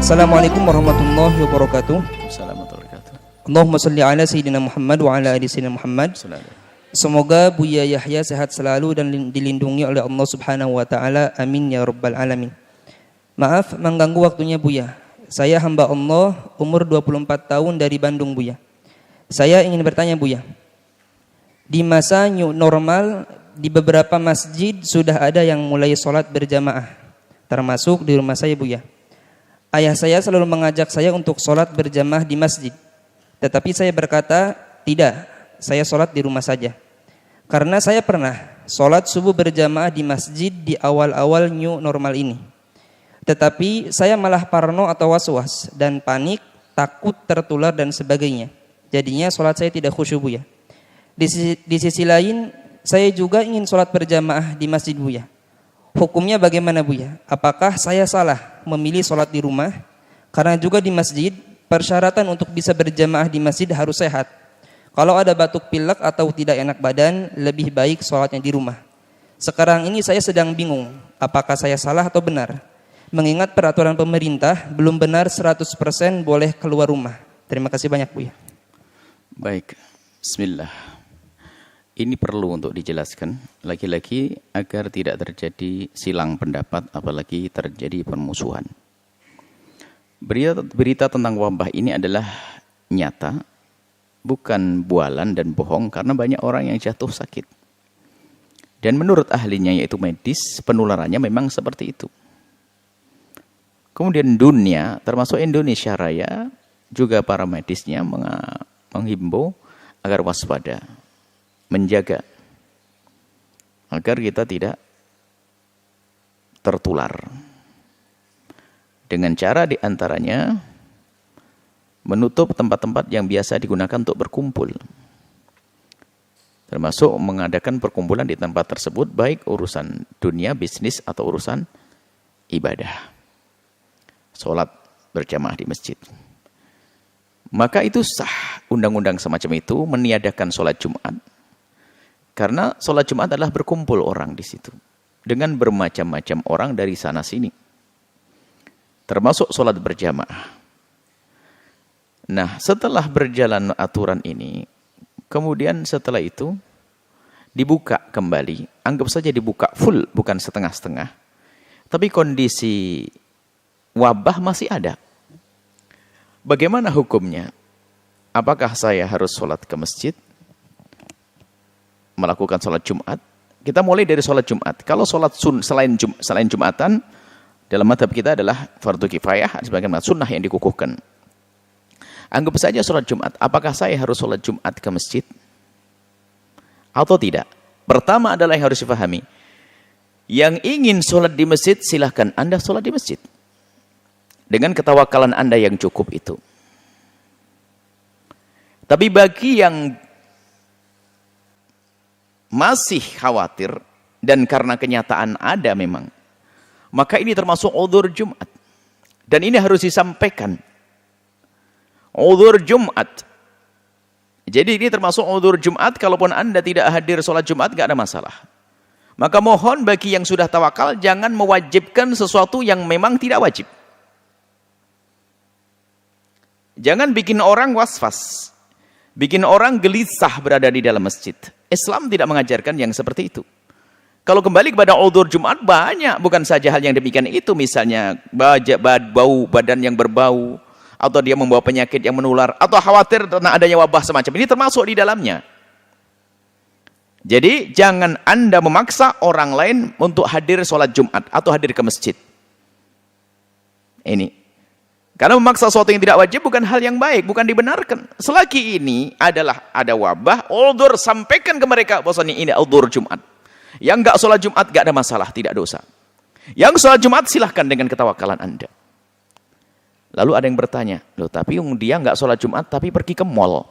Assalamualaikum warahmatullahi wabarakatuh. Assalamualaikum warahmatullahi wabarakatuh. Allahumma salli ala Sayyidina Muhammad wa ala ali Sayyidina Muhammad. Semoga Buya Yahya sehat selalu dan dilindungi oleh Allah Subhanahu wa taala. Amin ya rabbal alamin. Maaf mengganggu waktunya Buya. Saya hamba Allah, umur 24 tahun dari Bandung Buya. Saya ingin bertanya Buya. Di masa new normal di beberapa masjid sudah ada yang mulai sholat berjamaah, termasuk di rumah saya Buya. Ayah saya selalu mengajak saya untuk sholat berjamaah di masjid. Tetapi saya berkata, tidak, saya sholat di rumah saja. Karena saya pernah sholat subuh berjamaah di masjid di awal-awal new normal ini. Tetapi saya malah parno atau was-was dan panik, takut tertular dan sebagainya. Jadinya sholat saya tidak khusyuk Buya. Di sisi lain, saya juga ingin sholat berjamaah di masjid Buya. Hukumnya bagaimana Buya? Apakah saya salah memilih sholat di rumah? Karena juga di masjid, persyaratan untuk bisa berjamaah di masjid harus sehat. Kalau ada batuk pilek atau tidak enak badan, lebih baik sholatnya di rumah. Sekarang ini saya sedang bingung, apakah saya salah atau benar? Mengingat peraturan pemerintah, belum benar 100% boleh keluar rumah. Terima kasih banyak Buya. Baik, bismillah. Ini perlu untuk dijelaskan lagi-lagi agar tidak terjadi silang pendapat, apalagi terjadi permusuhan. Berita tentang wabah ini adalah nyata, bukan bualan dan bohong, karena banyak orang yang jatuh sakit. Dan menurut ahlinya yaitu medis, penularannya memang seperti itu. Kemudian dunia, termasuk Indonesia Raya, juga para medisnya menghimbau agar waspada, menjaga agar kita tidak tertular. Dengan cara diantaranya menutup tempat-tempat yang biasa digunakan untuk berkumpul. Termasuk mengadakan perkumpulan di tempat tersebut, baik urusan dunia, bisnis, atau urusan ibadah. Sholat berjamaah di masjid. Maka itu sah undang-undang semacam itu meniadakan sholat Jumat. Karena sholat Jumat adalah berkumpul orang di situ. Dengan bermacam-macam orang dari sana sini. Termasuk sholat berjamaah. Nah, setelah berjalan aturan ini, kemudian setelah itu dibuka kembali. Anggap saja dibuka full, bukan setengah-setengah. Tapi kondisi wabah masih ada. Bagaimana hukumnya? Apakah saya harus sholat ke masjid? Melakukan sholat Jumat? Kita mulai dari sholat Jumat. Kalau sholat selain Jumatan, dalam madhab kita adalah fardu kifayah, sebagai sunnah yang dikukuhkan. Anggap saja sholat Jumat. Apakah saya harus sholat Jumat ke masjid? Atau tidak? Pertama adalah yang harus dipahami. Yang ingin sholat di masjid, silahkan Anda sholat di masjid. Dengan ketawakalan Anda yang cukup itu. Tapi bagi yang masih khawatir, dan karena kenyataan ada memang, maka ini termasuk udhur Jumat. Dan ini harus disampaikan. Udhur Jumat. Jadi ini termasuk udhur Jumat, kalaupun Anda tidak hadir sholat Jumat, tidak ada masalah. Maka mohon bagi yang sudah tawakal, jangan mewajibkan sesuatu yang memang tidak wajib. Jangan bikin orang was-was. Bikin orang gelisah berada di dalam masjid. Islam tidak mengajarkan yang seperti itu. Kalau kembali kepada udhur Jumat, banyak. Bukan saja hal yang demikian itu. Misalnya bau badan yang berbau. Atau dia membawa penyakit yang menular. Atau khawatir tentang adanya wabah semacam ini. Termasuk di dalamnya. Jadi jangan Anda memaksa orang lain untuk hadir sholat Jumat. Atau hadir ke masjid. Ini. Karena memaksa sesuatu yang tidak wajib bukan hal yang baik, bukan dibenarkan. Selagi ini adalah ada wabah, udhur, sampaikan ke mereka bahwasanya ini udhur Jumat. Yang enggak sholat Jumat enggak ada masalah, tidak dosa. Yang sholat Jumat silahkan dengan ketawakalan Anda. Lalu ada yang bertanya, loh tapi dia enggak sholat Jumat tapi pergi ke mall.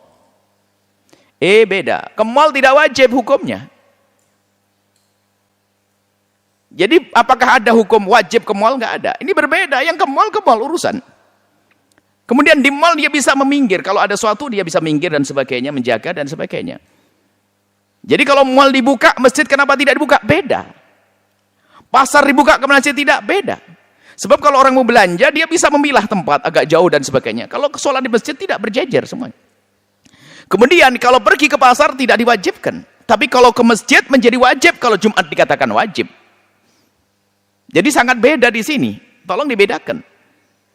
Beda, ke mall tidak wajib hukumnya. Jadi apakah ada hukum wajib ke mall? Enggak ada. Ini berbeda, yang ke mall urusan. Kemudian di mall dia bisa meminggir. Kalau ada sesuatu dia bisa minggir dan sebagainya, menjaga dan sebagainya. Jadi kalau mall dibuka, masjid kenapa tidak dibuka? Beda. Pasar dibuka, ke masjid tidak? Beda. Sebab kalau orang mau belanja, dia bisa memilah tempat agak jauh dan sebagainya. Kalau sholat di masjid tidak berjejer semuanya. Kemudian kalau pergi ke pasar tidak diwajibkan. Tapi kalau ke masjid menjadi wajib kalau Jumat dikatakan wajib. Jadi sangat beda di sini. Tolong dibedakan.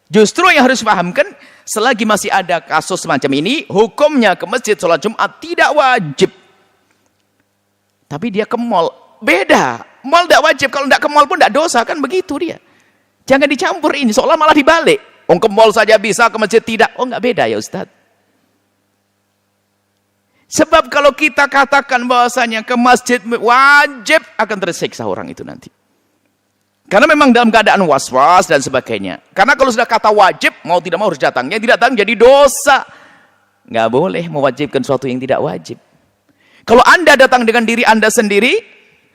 Justru yang harus dipahamkan, selagi masih ada kasus semacam ini, hukumnya ke masjid sholat Jumat tidak wajib. Tapi dia ke mall, beda. Mall tidak wajib, kalau tidak ke mall pun tidak dosa, kan begitu dia. Jangan dicampur ini, seolah malah dibalik. Oh, ke mall saja bisa, ke masjid tidak. Oh, enggak beda ya Ustaz. Sebab kalau kita katakan bahwasanya ke masjid wajib, akan tersiksa orang itu nanti. Karena memang dalam keadaan was-was dan sebagainya. Karena kalau sudah kata wajib, mau tidak mau harus datang. Yang tidak datang jadi dosa. Enggak boleh mewajibkan sesuatu yang tidak wajib. Kalau Anda datang dengan diri Anda sendiri,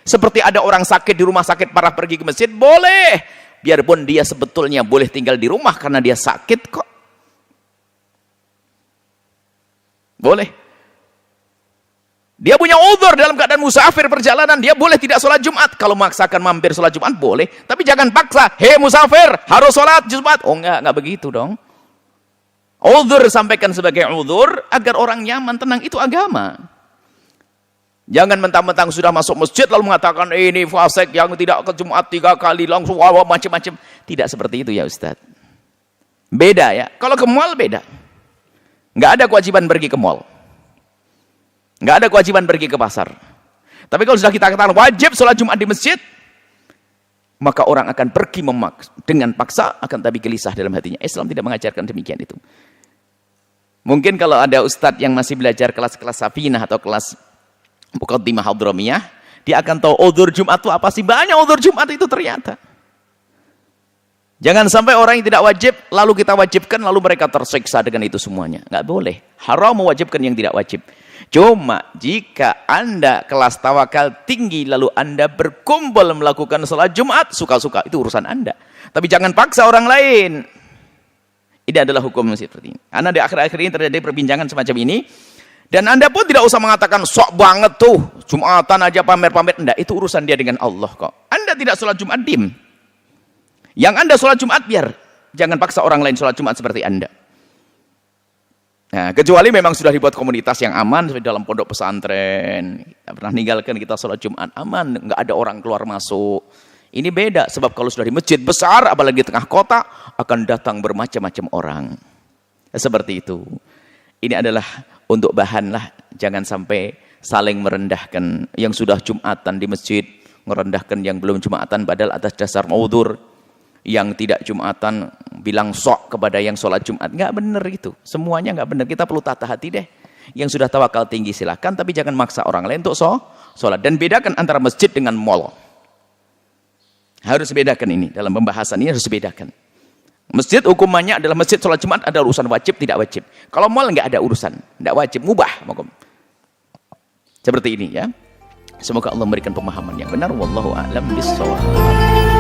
seperti ada orang sakit di rumah sakit parah pergi ke masjid, boleh. Biarpun dia sebetulnya boleh tinggal di rumah karena dia sakit kok. Boleh. Dia punya uzur dalam keadaan musafir perjalanan, dia boleh tidak sholat Jumat. Kalau memaksakan mampir sholat Jumat boleh, tapi jangan paksa. Hei musafir, harus sholat Jumat. Oh enggak begitu dong. Uzur sampaikan sebagai uzur agar orang nyaman, tenang, itu agama. Jangan mentang-mentang sudah masuk masjid lalu mengatakan ini fasik yang tidak ke Jumat 3 kali langsung macam-macam. Tidak seperti itu ya Ustaz. Beda ya. Kalau ke mall beda. Nggak ada kewajiban pergi ke mall. Nggak ada kewajiban pergi ke pasar. Tapi kalau sudah kita katakan wajib sholat Jumat di masjid, maka orang akan pergi dengan paksa, akan tapi gelisah dalam hatinya. Islam tidak mengajarkan demikian itu. Mungkin kalau ada ustadz yang masih belajar kelas-kelas safinah atau kelas Muqaddimah Hadramiyah, dia akan tahu uzur Jumat itu apa sih. Banyak uzur Jumat itu ternyata. Jangan sampai orang yang tidak wajib lalu kita wajibkan lalu mereka tersiksa dengan itu semuanya. Nggak boleh. Haram mewajibkan yang tidak wajib. Cuma jika Anda kelas tawakal tinggi lalu Anda berkumpul melakukan sholat Jumat, suka-suka, itu urusan Anda. Tapi jangan paksa orang lain. Ini adalah hukum seperti ini. Karena di akhir-akhir ini terjadi perbincangan semacam ini. Dan Anda pun tidak usah mengatakan sok banget tuh, Jumatan aja pamer-pamer. Enggak, itu urusan dia dengan Allah kok. Anda tidak sholat Jumat, dim. Yang Anda sholat Jumat, biar. Jangan paksa orang lain sholat Jumat seperti Anda. Nah, kecuali memang sudah dibuat komunitas yang aman, seperti dalam pondok pesantren. Tidak pernah ninggalkan kita sholat Jumat, aman. Enggak ada orang keluar masuk. Ini beda, sebab kalau sudah di masjid besar, apalagi di tengah kota, akan datang bermacam-macam orang. Seperti itu. Ini adalah untuk bahan lah, jangan sampai saling merendahkan. Yang sudah Jumatan di masjid, merendahkan yang belum Jumatan, padahal atas dasar uzur. Yang tidak Jumatan, bilang sok kepada yang sholat Jumat. Nggak benar itu, semuanya nggak benar. Kita perlu tata hati deh. Yang sudah tawakal tinggi silahkan, tapi jangan maksa orang lain untuk sholat. Dan bedakan antara masjid dengan mall. Harus bedakan ini, dalam pembahasan ini harus bedakan. Masjid hukumannya adalah masjid sholat Jumat ada urusan wajib, tidak wajib. Kalau mall nggak ada urusan, tidak wajib, mubah. Seperti ini ya. Semoga Allah memberikan pemahaman yang benar. Wallahu a'lam bishawab.